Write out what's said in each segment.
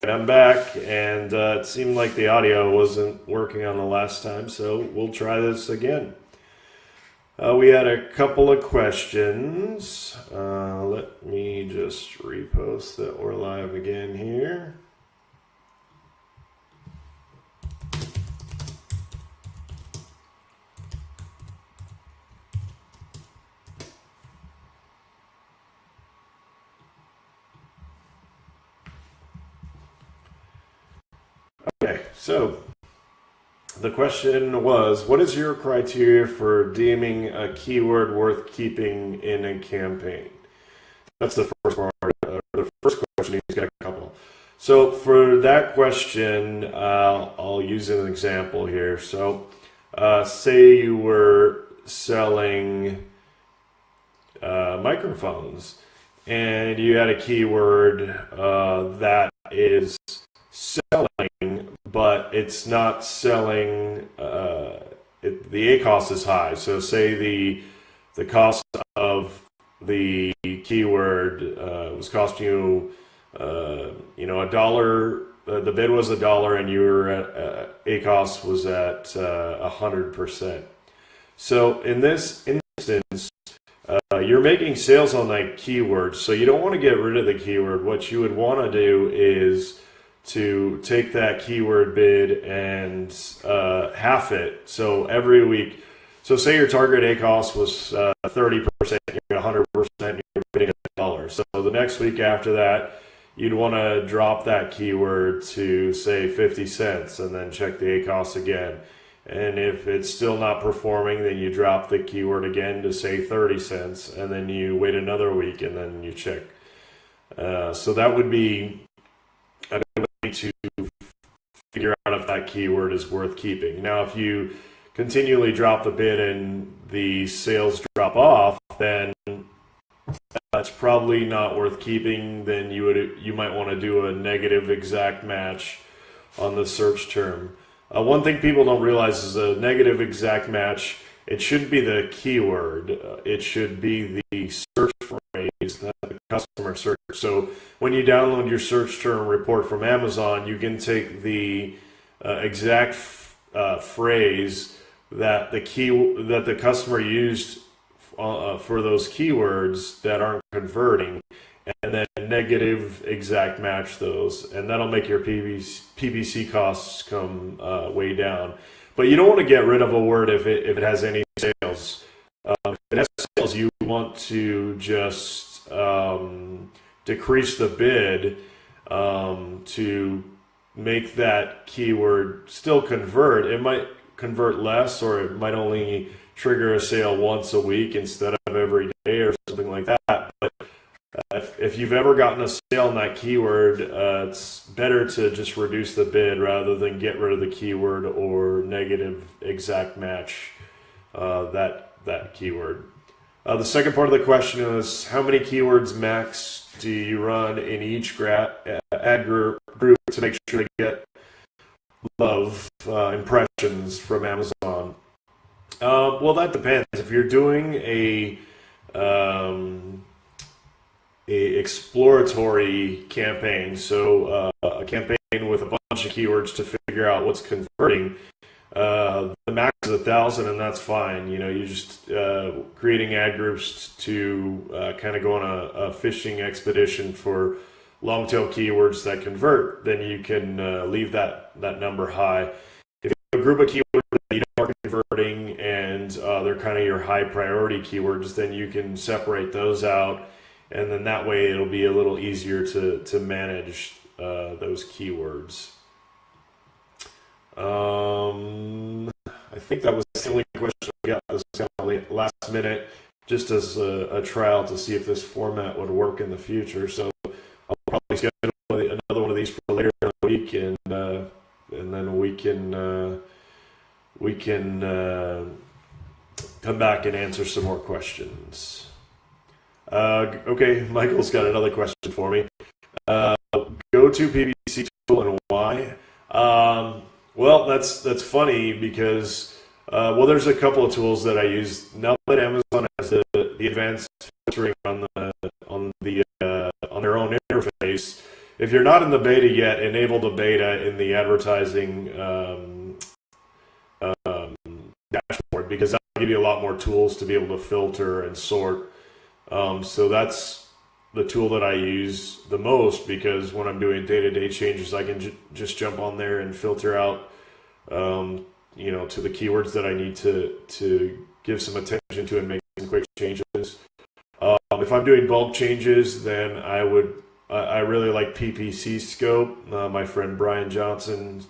I'm back, and it seemed like the audio wasn't working on the last time, so we'll try this again. We had a couple of questions. Let me just repost that we're live again here. Okay, so the question was, what is your criteria for deeming a keyword worth keeping in a campaign? That's the first part. The first question, he's got a couple. So for that question, I'll use an example here. So say you were selling microphones, and you had a keyword that is selling, but it's not selling, the ACoS is high. So say the cost of the keyword was costing you, $1. The bid was $1, and your ACoS was at 100%. So in this instance, you're making sales on that keyword, so you don't want to get rid of the keyword. What you would want to do is to take that keyword bid and half it. So every week, so say your target ACoS was 30%, you're 100%, you're bidding $1. So the next week after that, you'd want to drop that keyword to say 50 cents and then check the ACoS again. And if it's still not performing, then you drop the keyword again to say 30 cents, and then you wait another week and then you check. So that would be a good way to figure out if that keyword is worth keeping. Now, if you continually drop the bid and the sales drop off, then that's probably not worth keeping. Then you might want to do a negative exact match on the search term. One thing people don't realize is a negative exact match, it shouldn't be the keyword, it should be the search phrase, not the customer search. So when you download your search term report from Amazon, you can take the exact phrase that the customer used for those keywords that aren't converting, and then negative exact match those, and that'll make your PPC costs come way down. But you don't want to get rid of a word if it has any sales. If it has sales, you want to just decrease the bid to make that keyword still convert. It might convert less, or it might only trigger a sale once a week instead of every day or something like that. But if you've ever gotten a sale on that keyword, it's better to just reduce the bid rather than get rid of the keyword or negative exact match that keyword. The second part of the question is, how many keywords max do you run in each ad group to make sure to get love impressions from Amazon? Well, that depends. If you're doing a exploratory campaign, so a campaign with a bunch of keywords to figure out what's converting, the max is 1,000, and that's fine. You're just creating ad groups to kind of go on a fishing expedition for long tail keywords that convert. Then you can leave that number high. If you have a group of keywords that you know are converting and they're kind of your high priority keywords, then you can separate those out, and then that way it'll be a little easier to manage those keywords. I think that was the only question I got this kind of last minute, just as a trial to see if this format would work in the future. So I'll probably schedule another one of these for later in the week, and then we can come back and answer some more questions. Okay, Michael's got another question for me. Go to PPC tool and why? Well, that's funny because there's a couple of tools that I use now that Amazon has the advanced filtering on their own interface. If if you're not in the beta yet, enable the beta in the advertising dashboard, because that'll give you a lot more tools to be able to filter and sort. So that's the tool that I use the most, because when I'm doing day-to-day changes, I can just jump on there and filter out, you know, to the keywords that I need to give some attention to and make some quick changes. If I'm doing bulk changes, then I really like PPC scope. My friend Brian Johnson's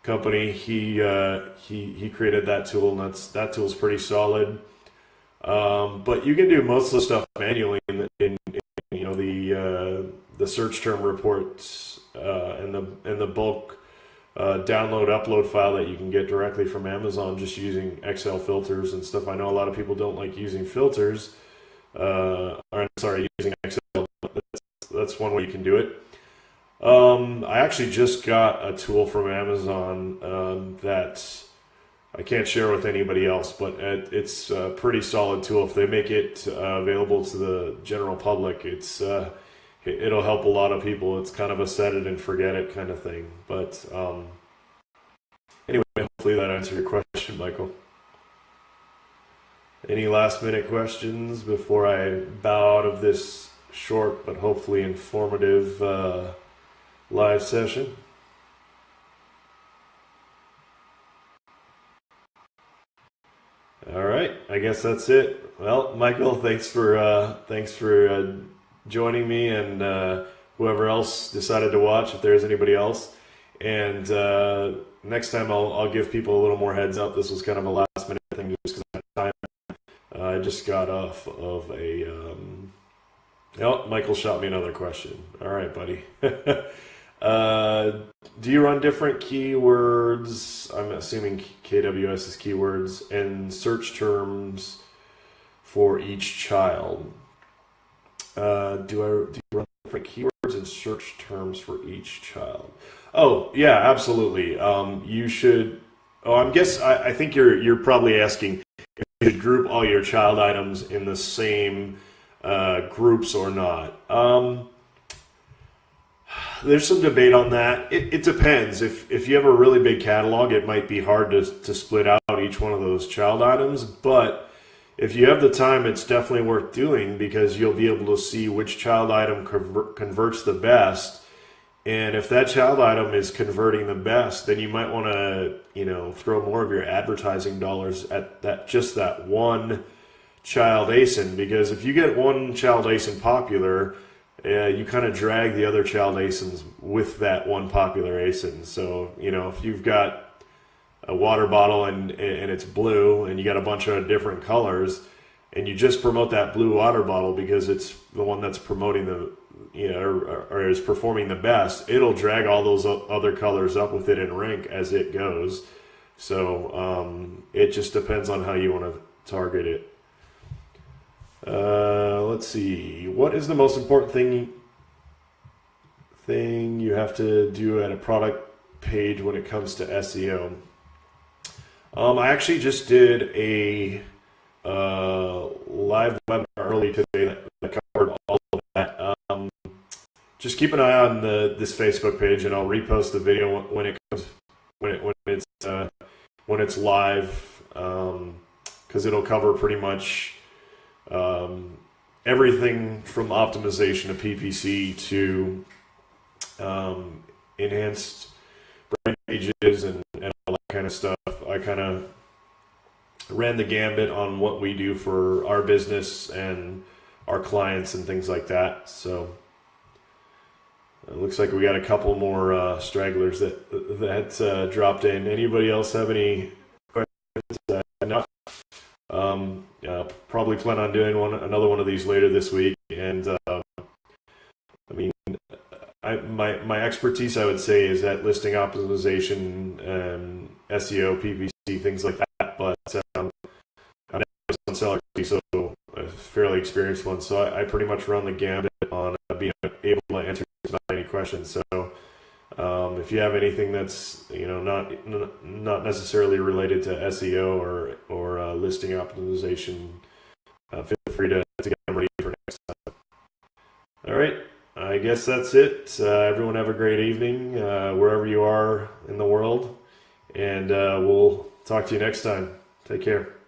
company, he created that tool, and that tool's pretty solid. But you can do most of the stuff manually in you know, the search term reports and the bulk download upload file that you can get directly from Amazon, just using Excel filters and stuff. I know a lot of people don't like using filters, using Excel. That's one way you can do it. I actually just got a tool from Amazon that I can't share with anybody else, but it's a pretty solid tool. If they make it available to the general public, it'll help a lot of people. It's kind of a set it and forget it kind of thing. But anyway, hopefully that answered your question, Michael. Any last minute questions before I bow out of this short but hopefully informative live session? All right, I guess that's it. Well, Michael, thanks for joining me, and whoever else decided to watch, if there's anybody else. And next time I'll give people a little more heads up. This was kind of a last minute thing just because of time. I just got off of a oh, Michael shot me another question. All right, buddy. Do you run different keywords? I'm assuming KWS is keywords and search terms for each child. Do you run different keywords and search terms for each child? Oh, yeah, absolutely. You should. Oh, I think you're probably asking if you should group all your child items in the same groups or not. There's some debate on that. It depends. If you have a really big catalog, it might be hard to split out each one of those child items. But if you have the time, it's definitely worth doing, because you'll be able to see which child item converts the best. And if that child item is converting the best, then you might want to, you know, throw more of your advertising dollars at that one child ASIN, because if you get one child ASIN popular, you kind of drag the other child ASINs with that one popular ASIN. So, you know, if you've got a water bottle and it's blue, and you got a bunch of different colors, and you just promote that blue water bottle because it's the one that's promoting the, you know, or is performing the best, it'll drag all those other colors up with it in rank as it goes. So it just depends on how you want to target it. Let's see. What is the most important thing you have to do at a product page when it comes to SEO? I actually just did a live webinar early today that covered all of that. Just keep an eye on this Facebook page, and I'll repost the video when it's live, because it'll cover pretty much everything from optimization of PPC to enhanced brand pages and all that kind of stuff. I kind of ran the gambit on what we do for our business and our clients and things like that. So it looks like we got a couple more stragglers that dropped in. Anybody else have any questions? Probably plan on doing another one of these later this week. And I mean, my expertise, I would say, is at listing optimization, SEO, PPC, things like that. But I'm an Amazon seller, so a fairly experienced one. So I pretty much run the gambit on being able to answer any questions. So if you have anything that's, you know, not necessarily related to SEO or listing optimization, feel free to get them ready for next time. All right, I I guess that's it. Everyone have a great evening wherever you are in the world, and we'll talk to you next time. Take care.